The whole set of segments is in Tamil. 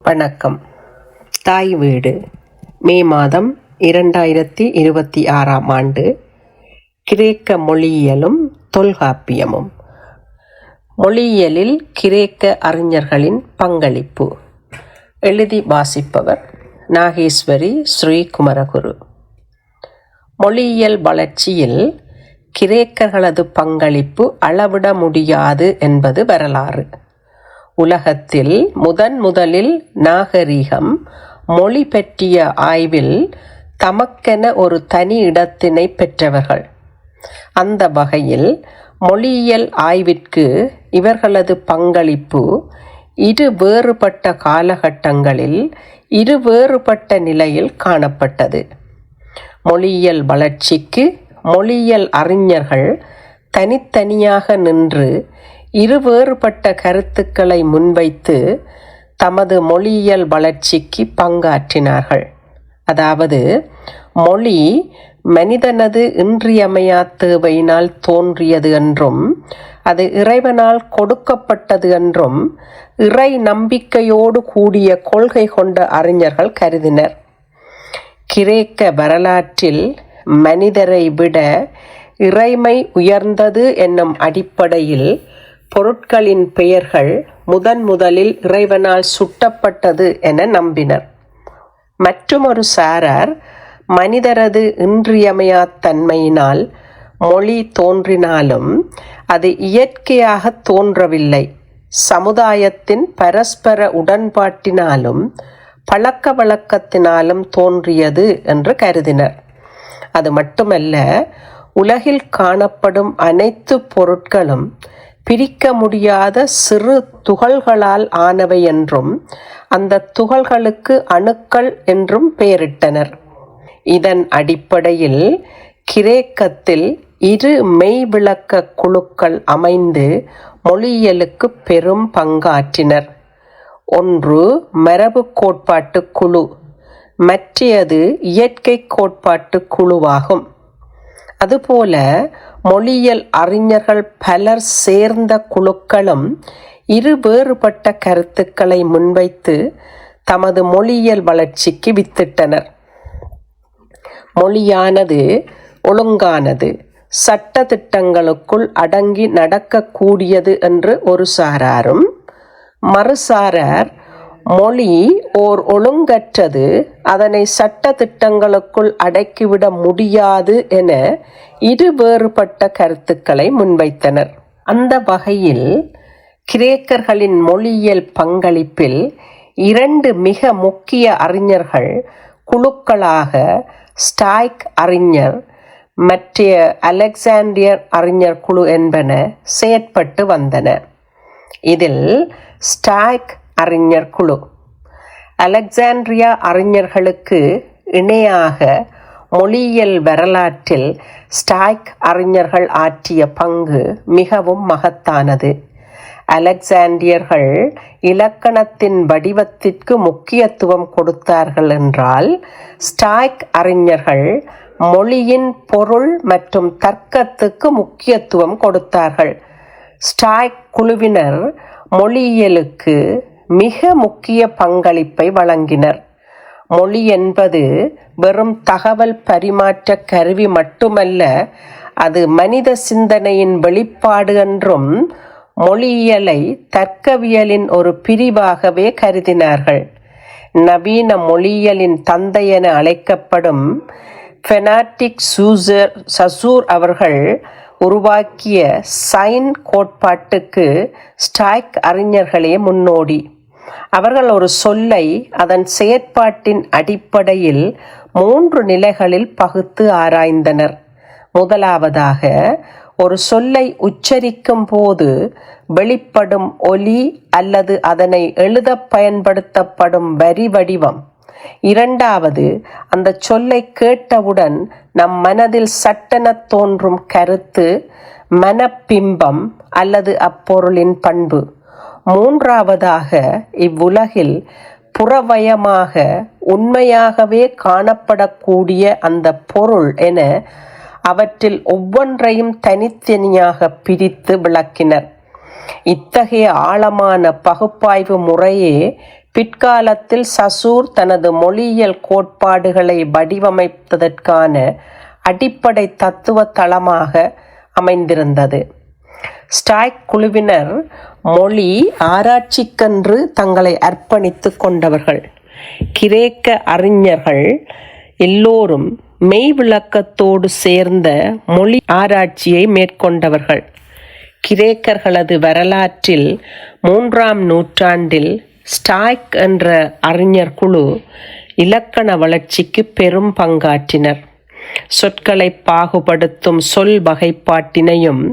வணக்கம். தாய் வீடு மே மாதம் 2026 கிரேக்க மொழியியலும் தொல்காப்பியமும். மொழியியலில் கிரேக்க அறிஞர்களின் பங்களிப்பு. எழுதி வாசிப்பவர் நாகேஸ்வரி ஸ்ரீ குமரகுரு. மொழியியல் வளர்ச்சியில் கிரேக்கர்களது பங்களிப்பு அளவிட முடியாது என்பது வரலாறு. உலகத்தில் முதலில் நாகரிகம் மொழி பற்றிய ஆய்வில் தமக்கென ஒரு தனி இடத்தினை பெற்றவர்கள். அந்த வகையில் மொழியியல் ஆய்விற்கு இவர்களது பங்களிப்பு இரு வேறுபட்ட காலகட்டங்களில் இரு வேறுபட்ட நிலையில் காணப்பட்டது. மொழியியல் வளர்ச்சிக்கு மொழியியல் அறிஞர்கள் தனித்தனியாக நின்று இரு வேறுபட்ட கருத்துக்களை முன்வைத்து தமது மொழியியல் வளர்ச்சிக்கு பங்காற்றினார்கள். அதாவது, மொழி மனிதனது இன்றியமையா தேவையினால் தோன்றியது என்றும் அது இறைவனால் கொடுக்கப்பட்டது என்றும் இறை நம்பிக்கையோடு கூடிய கொள்கை கொண்ட அறிஞர்கள் கருதினர். கிரேக்க வரலாற்றில் மனிதரை விட இறைமை உயர்ந்தது என்னும் அடிப்படையில் பொருட்களின் பெயர்கள் முதலில் இறைவனால் சுட்டப்பட்டது என நம்பினர். மற்றுமொரு சாரார் மனிதரது இன்றியமையா தன்மையினால் மொழி தோன்றினாலும் அது இயற்கையாக தோன்றவில்லை, சமுதாயத்தின் பரஸ்பர உடன்பாட்டினாலும் பழக்க வழக்கத்தினாலும் தோன்றியது என்று கருதினர். அது மட்டுமல்ல, உலகில் காணப்படும் அனைத்து பொருட்களும் பிரிக்க முடியாத சிறு துகள்களால் ஆனவை என்றும் அந்த துகள்களுக்கு அணுக்கள் என்றும் பெயரிட்டனர். இதன் அடிப்படையில் கிரேக்கத்தில் இரு மெய்விளக்க குழுக்கள் அமைந்து மொழியியலுக்கு பெரும் பங்காற்றினர். ஒன்று மரபு கோட்பாட்டு குழு, மற்றது இயற்கை கோட்பாட்டு குழுவாகும். அதுபோல மொழியியல் அறிஞர்கள் பலர் சேர்ந்த குழுக்களும் இரு வேறுபட்ட கருத்துக்களை முன்வைத்து தமது மொழியியல் வளர்ச்சிக்கு வித்திட்டனர். மொழியானது ஒழுங்கானது, சட்ட திட்டங்களுக்குள் அடங்கி நடக்கக்கூடியது என்று ஒரு சாராரும், மறுசாரார் மொழி ஓர் ஒழுங்கற்றது, அதனை சட்ட திட்டங்களுக்குள் அடக்கிவிட முடியாது என இரு வேறுபட்ட கருத்துக்களை முன்வைத்தனர். அந்த வகையில் கிரேக்கர்களின் மொழியியல் பங்களிப்பில் இரண்டு மிக முக்கிய அறிஞர்கள் குழுக்களாக ஸ்டாய்க் அறிஞர் மற்ற அலெக்சாண்டியர் அறிஞர் குழு என்பன செயற்பட்டு வந்தன. இதில் ஸ்டாய்க் அறிஞர் குழு அலெக்சாண்ட்ரியா அறிஞர்களுக்கு இணையாக மொழியியல் வரலாற்றில் ஸ்டாய்க் அறிஞர்கள் ஆற்றிய பங்கு மிகவும் மகத்தானது. அலெக்சாண்டியர்கள் இலக்கணத்தின் வடிவத்திற்கு முக்கியத்துவம் கொடுத்தார்கள் என்றால், ஸ்டாய்க் அறிஞர்கள் மொழியின் பொருள் மற்றும் தர்க்கத்துக்கு முக்கியத்துவம் கொடுத்தார்கள். ஸ்டாய்க் குழுவினர் மொழியியலுக்கு மிக முக்கிய பங்களிப்பை வழங்கினர். மொழி என்பது வெறும் தகவல் பரிமாற்ற கருவி மட்டுமல்ல, அது மனித சிந்தனையின் வெளிப்பாடு என்றும் மொழியியலை தர்க்கவியலின் ஒரு பிரிவாகவே கருதினார்கள். நவீன மொழியியலின் தந்தை என அழைக்கப்படும் ஃபெனாட்டிக் சசூர் அவர்கள் உருவாக்கிய சைன் கோட்பாட்டுக்கு ஸ்டாய்க் அறிஞர்களே முன்னோடி. அவர்கள் ஒரு சொல்லை அதன் செயற்பாட்டின் அடிப்படையில் 3 நிலைகளில் பகுத்து ஆராய்ந்தனர். முதலாவதாக, ஒரு சொல்லை உச்சரிக்கும் போது வெளிப்படும் ஒலி அல்லது அதனை எழுத பயன்படுத்தப்படும் வரி வடிவம். இரண்டாவது, அந்த சொல்லை கேட்டவுடன் நம் மனதில் சட்டென தோன்றும் கருத்து, மனப்பிம்பம் அல்லது அப்பொருளின் பண்பு. மூன்றாவதாக, இவ்வுலகில் புறவயமாக உண்மையாகவே காணப்படக்கூடிய அந்த பொருள் என அவற்றில் ஒவ்வொன்றையும் தனித்தனியாக பிரித்து விளக்கினர். இத்தகைய ஆழமான பகுப்பாய்வு முறையே பிற்காலத்தில் சசூர் தனது மொழியியல் கோட்பாடுகளை வடிவமைத்ததற்கான அடிப்படை தத்துவ தளமாக அமைந்திருந்தது. ஸ்டாய்க் குழுவினர் மொழி ஆராய்ச்சிக்கென்று தங்களை அர்ப்பணித்து கொண்டவர்கள். கிரேக்க அறிஞர்கள் எல்லோரும் மெய் விளக்கத்தோடு சேர்ந்த மொழி ஆராய்ச்சியை மேற்கொண்டவர்கள். கிரேக்கர்களது வரலாற்றில் 3ஆம் நூற்றாண்டில் ஸ்டாய்க் என்ற அறிஞர் குழு இலக்கண வளர்ச்சிக்கு பெரும் பங்காற்றினர். சொற்களை பாகுபடுத்தும் சொல் வகைப்பாட்டினையும்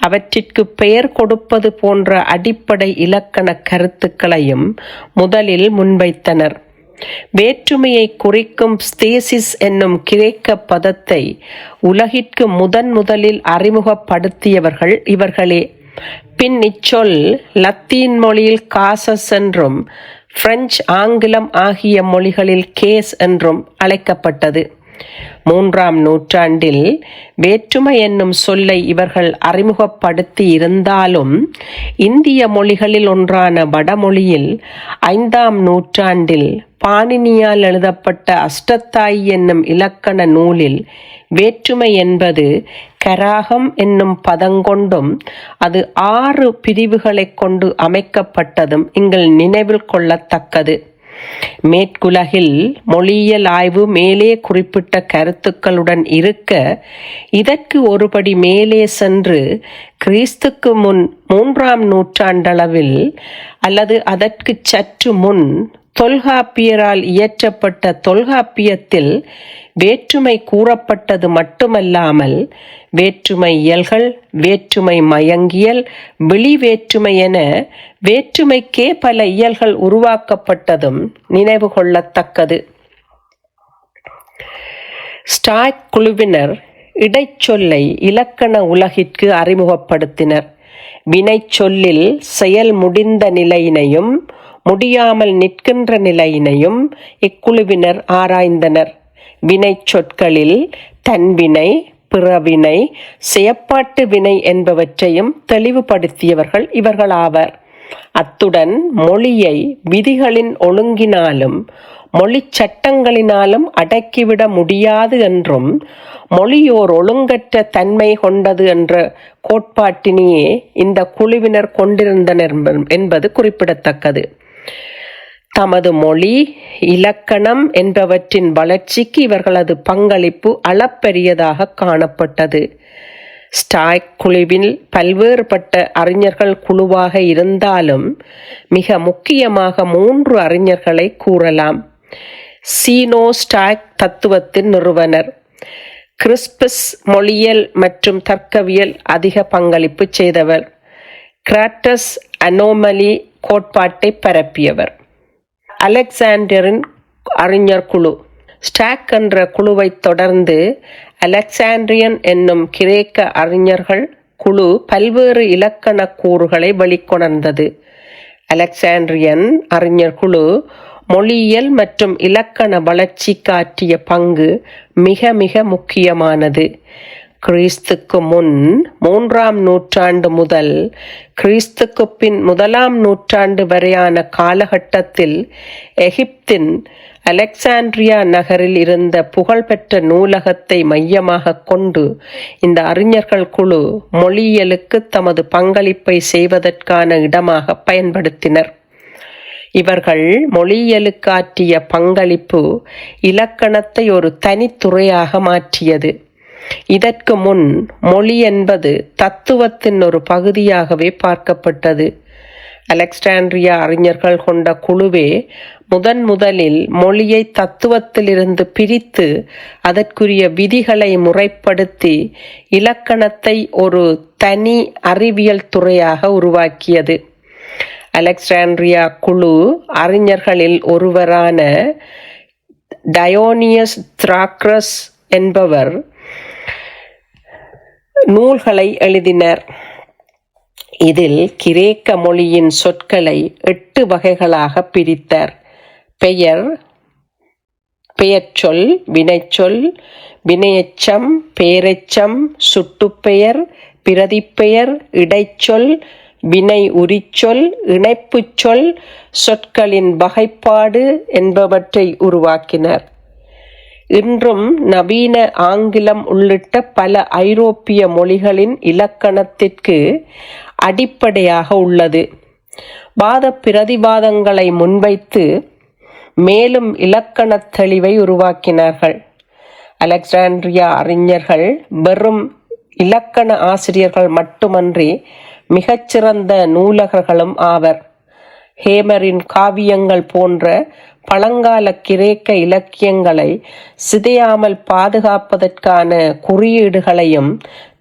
அவற்றிற்கு பெயர் கொடுப்பது போன்ற அடிப்படை இலக்கண கருத்துக்களையும் முதலில் முன்வைத்தனர். வேற்றுமையை குறிக்கும் ஸ்தேசிஸ் என்னும் கிரேக்க பதத்தை உலகிற்கு முதலில் அறிமுகப்படுத்தியவர்கள் இவர்களே. பின் இச்சொல் லத்தீன் மொழியில் காசஸ் என்றும் பிரெஞ்சு, ஆங்கிலம் ஆகிய மொழிகளில் கேஸ் என்றும் அழைக்கப்பட்டது. 3ஆம் நூற்றாண்டில் வேற்றுமை என்னும் சொல்லை இவர்கள் அறிமுகப்படுத்தி இருந்தாலும் இந்திய மொழிகளில் ஒன்றான வடமொழியில் 5ஆம் நூற்றாண்டில் பாணினியால் எழுதப்பட்ட அஷ்டத்தாயி என்னும் இலக்கண நூலில் வேற்றுமை என்பது கராகம் என்னும் பதங்கொண்டும் அது 6 பிரிவுகளை கொண்டு அமைக்கப்பட்டதும் இங்கு நினைவில் கொள்ளத்தக்கது. மேற்குலகில் மொழியியல் ஆய்வு மேலே குறிப்பிட்ட கருத்துக்களுடன் இருக்க, இதற்கு ஒருபடி மேலே சென்று கிறிஸ்துக்கு முன் 3ஆம் நூற்றாண்டளவில் அல்லது அதற்கு சற்று முன் தொல்காப்பியரால் இயற்றப்பட்ட தொல்காப்பியத்தில் வேற்றுமை கூறப்பட்டது மட்டுமல்லாமல் வேற்றுமை இயல்கள், வேற்றுமை மயங்கியல், வெளி வேற்றுமை என வேற்றுமைக்கே பல இயல்கள் உருவாக்கப்பட்டதும் நினைவு கொள்ளத்தக்கது. ஸ்டாய்க் குழுவினர் இடைச்சொல்லை இலக்கண உலகிற்கு அறிமுகப்படுத்தினர். வினை சொல்லில் செயல் முடிந்த நிலையினையும் முடியாமல் நிற்கின்ற நிலையினையும் இக்குழுவினர் ஆராய்ந்தனர். வினை சொற்களில் தன்வினை, பிறவினை, செயற்பாட்டு வினை என்பவற்றையும் தெளிவுபடுத்தியவர்கள் இவர்களாவர். அத்துடன் மொழியை விதிகளின் ஒழுங்கினாலும் மொழி சட்டங்களினாலும் அடக்கிவிட முடியாது என்றும் மொழியோர் ஒழுங்கற்ற தன்மை கொண்டது என்ற கோட்பாட்டினையே இந்த குழுவினர் கொண்டிருந்தனர் என்பது குறிப்பிடத்தக்கது. தமது மொழி, இலக்கணம் என்பவற்றின் வளர்ச்சிக்கு இவர்களது பங்களிப்பு அளப்பரியதாக காணப்பட்டது. ஸ்டாய்க் குழுவில் பல்வேறுபட்ட அறிஞர்கள் குழுவாக இருந்தாலும் மிக முக்கியமாக 3 அறிஞர்களை கூறலாம். சீனோ ஸ்டாய்க் தத்துவத்தின் நிறுவனர். கிறிஸ்பஸ் மொழியியல் மற்றும் தர்க்கவியல் அதிக பங்களிப்பு செய்தவர். கிராட்டஸ் அனோமலி கோட்பாட்டை பரப்பியவர். அலெக்சாண்டரின் அறிஞர் குழு. ஸ்டாக் என்ற குழுவை தொடர்ந்து அலெக்சாண்ட்ரியன் என்னும் கிரேக்க அறிஞர்கள் குழு பல்வேறு இலக்கண கூறுகளை வெளிக்கொணர்ந்தது. அலெக்சாண்ட்ரியன் அறிஞர் குழு மொழியியல் மற்றும் இலக்கண வளர்ச்சிக்கு ஆற்றிய பங்கு மிக மிக முக்கியமானது. கிறிஸ்துக்கு முன் 3ஆம் நூற்றாண்டு முதல் கிறிஸ்துக்கு பின் 1ஆம் நூற்றாண்டு வரையான காலகட்டத்தில் எகிப்தின் அலெக்சாண்ட்ரியா நகரில் இருந்த புகழ்பெற்ற நூலகத்தை மையமாக கொண்டு இந்த அறிஞர்கள் குழு மொழியியலுக்கு தமது பங்களிப்பை செய்வதற்கான இடமாக பயன்படுத்தினர். இவர்கள் மொழியியலுக்கு ஆற்றிய பங்களிப்பு இலக்கணத்தை ஒரு தனித்துறையாக மாற்றியது. இதற்கு முன் மொழி என்பது தத்துவத்தின் ஒரு பகுதியாகவே பார்க்கப்பட்டது. அலெக்சாண்ட்ரியா அறிஞர்கள் கொண்ட குழுவே முதலில் மொழியை தத்துவத்திலிருந்து பிரித்து அதற்குரிய விதிகளை முறைப்படுத்தி இலக்கணத்தை ஒரு தனி அறிவியல் துறையாக உருவாக்கியது. அலெக்சாண்ட்ரியா குழு அறிஞர்களில் ஒருவரான டயோனியஸ் திராக்ரஸ் என்பவர் நூல்களை எழுதினர். இதில் கிரேக்க மொழியின் சொற்களை 8 வகைகளாக பிரித்தார். பெயர், பெயர்ச்சொல், வினைச்சொல், வினையெச்சம், பேரெச்சம், சுட்டுப்பெயர், பிரதிப்பெயர், இடைச்சொல், வினை உரிச்சொல், இணைப்புச் சொல், சொற்களின் வகைப்பாடு என்பவற்றை உருவாக்கினர். இன்றும் நவீன ஆங்கிலம் உள்ளிட்ட பல ஐரோப்பிய மொழிகளின் இலக்கணத்திற்கு அடிப்படையாக உள்ளது. வாத பிரதிவாதங்களை முன்வைத்து மேலும் இலக்கணத் தெளிவை உருவாக்கினார்கள். அலெக்சாண்ட்ரியா அறிஞர்கள் வெறும் இலக்கண ஆசிரியர்கள் மட்டுமன்றி மிகச்சிறந்த நூலகர்களும் ஆவர். ஹேமரின் காவியங்கள் போன்ற பழங்கால கிரேக்க இலக்கியங்களை சிதையாமல் பாதுகாப்பதற்கான குறியீடுகளையும்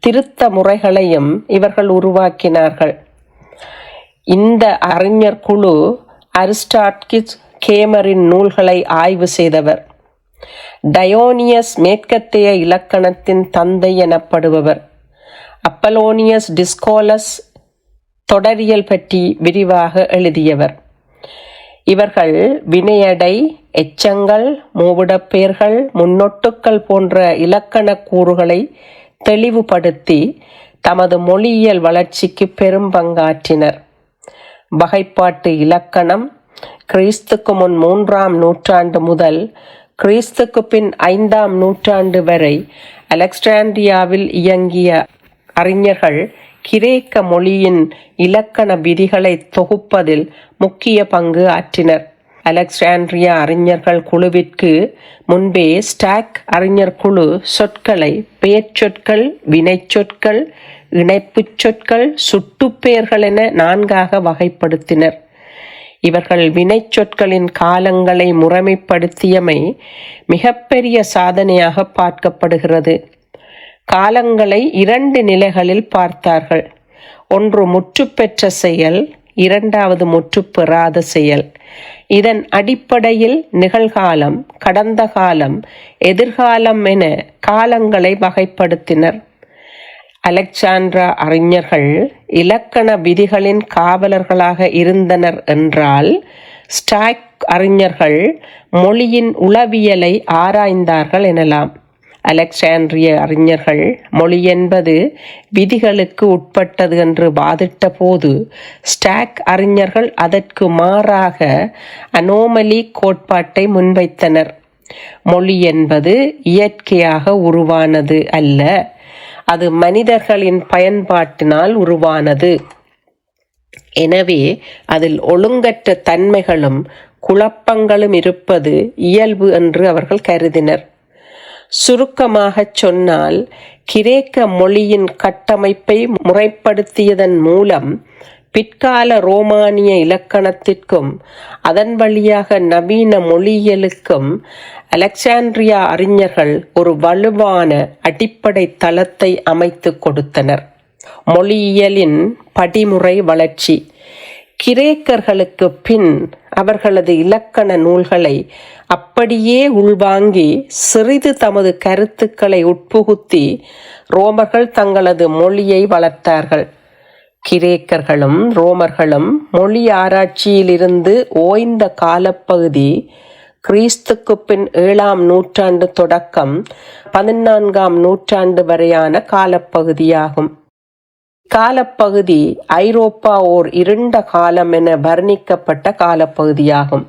திருத்த முறைகளையும் இவர்கள் உருவாக்கினார்கள். இந்த அறிஞர் குழு அரிஸ்டாட்டிஸ் ஹேமரின் நூல்களை ஆய்வு செய்தவர். டயோனியஸ் மேற்கத்தைய இலக்கணத்தின் தந்தை எனப்படுபவர். அப்பலோனியஸ் டிஸ்கோலஸ் தொடரியல் பற்றி விரிவாக எழுதியவர். இவர்கள் வினையடை, எச்சங்கள், மூவிடப்பெயர்கள், முன்னொட்டுக்கள் போன்ற இலக்கண கூறுகளை தெளிவுபடுத்தி தமது மொழியியல் வளர்ச்சிக்கு பெரும் பங்காற்றினர். வகைப்பாட்டு இலக்கணம் கிறிஸ்துக்கு முன் 3ஆம் நூற்றாண்டு முதல் கிறிஸ்துக்கு பின் 5ஆம் நூற்றாண்டு வரை அலெக்சாண்ட்ரியாவில் இயங்கிய அறிஞர்கள் கிரேக்க மொழியின் இலக்கண விதிகளை தொகுப்பதில் முக்கிய பங்கு ஆற்றினர். அலெக்சாண்ட்ரியா அறிஞர்கள் குழுவிற்கு முன்பே ஸ்டாக் அறிஞர் குழு சொற்களை பெயர்ச்சொற்கள், வினைச்சொற்கள், இணைப்புச் சொற்கள், சுட்டுப்பெயர்கள் என 4ஆக வகைப்படுத்தினர். இவர்கள் வினைச்சொற்களின் காலங்களை முறைமைப்படுத்தியமை மிகப்பெரிய சாதனையாக பார்க்கப்படுகிறது. காலங்களை 2 நிலைகளில் பார்த்தார்கள். ஒன்று முற்றுப்பெற்ற செயல், 2வது முற்றுப்பெறாத செயல். இதன் அடிப்படையில் நிகழ்காலம், கடந்த காலம், எதிர்காலம் என காலங்களை வகைப்படுத்தினர். அலெக்சாண்ட்ரா அறிஞர்கள் இலக்கண விதிகளின் காவலர்களாக இருந்தனர் என்றால், ஸ்டாக் அறிஞர்கள் மொழியின் உளவியலை ஆராய்ந்தார்கள் எனலாம். அலெக்சாண்ட்ரிய அறிஞர்கள் மொழி என்பது விதிகளுக்கு உட்பட்டது என்று வாதிட்ட போது, ஸ்டாக் அறிஞர்கள் அதற்கு மாறாக அனோமலி கோட்பாட்டை முன்வைத்தனர். மொழி என்பது இயற்கையாக உருவானது அல்ல, அது மனிதர்களின் பயன்பாட்டினால் உருவானது. எனவே அதில் ஒழுங்கற்ற தன்மைகளும் குழப்பங்களும் இருப்பது இயல்பு என்று அவர்கள் கருதினர். சுருக்கமாகச் சொன்னால், கிரேக்க மொழியின் கட்டமைப்பை முறைப்படுத்தியதன் மூலம் பிற்கால ரோமானிய இலக்கணத்திற்கும் அதன் வழியாக நவீன மொழியியலுக்கும் அலெக்சாண்ட்ரியா அறிஞர்கள் ஒரு வலுவான அடிப்படை தளத்தை அமைத்து கொடுத்தனர். மொழியியலின் படிமுறை வளர்ச்சி. கிரேக்கர்களுக்கு பின் அவர்களது இலக்கண நூல்களை அப்படியே உள்வாங்கி சிறிது தமது கருத்துக்களை உட்புகுத்தி ரோமர்கள் தங்களது மொழியை வளர்த்தார்கள். கிரேக்கர்களும் ரோமர்களும் மொழி ஆராய்ச்சியிலிருந்து ஓய்ந்த காலப்பகுதி கிறிஸ்துக்கு பின் 7ஆம் நூற்றாண்டு தொடக்கம் 14ஆம் நூற்றாண்டு வரையான காலப்பகுதியாகும். காலப்பகுதி ஐரோப்பா ஓர் இருண்ட காலம் என வர்ணிக்கப்பட்ட காலப்பகுதியாகும்.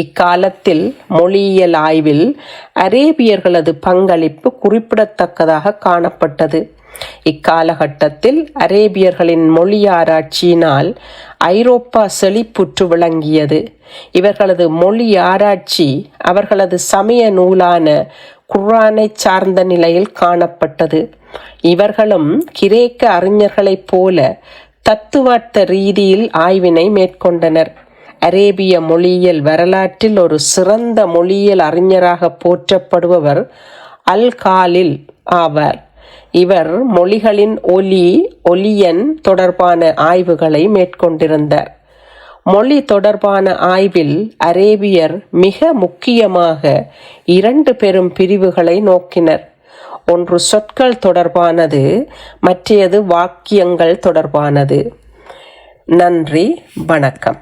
இக்காலத்தில் மொழியியல் ஆய்வில் அரேபியர்களது பங்களிப்பு குறிப்பிடத்தக்கதாக காணப்பட்டது. இக்காலகட்டத்தில் அரேபியர்களின் மொழி ஆராய்ச்சியினால் ஐரோப்பா செழிப்புற்று விளங்கியது. இவர்களது மொழி ஆராய்ச்சி அவர்களது சமய நூலான குர்ஆனை சார்ந்த நிலையில் காணப்பட்டது. இவர்களும் கிரேக்க அறிஞர்களைப் போல தத்துவார்த்த ரீதியில் ஆய்வினை மேற்கொண்டனர். அரேபிய மொழியியல் வரலாற்றில் ஒரு சிறந்த மொழியியல் அறிஞராக போற்றப்படுபவர் அல்-காலில் ஆவார். இவர் மொழிகளின் ஒலியன் தொடர்பான ஆய்வுகளை மேற்கொண்டிருந்தார். மொழி தொடர்பான ஆய்வில் அரேபியர் மிக முக்கியமாக 2 பெரும் பிரிவுகளை நோக்கினர். ஒன்று சொற்கள் தொடர்பானது, மற்றையது வாக்கியங்கள் தொடர்பானது. நன்றி, வணக்கம்.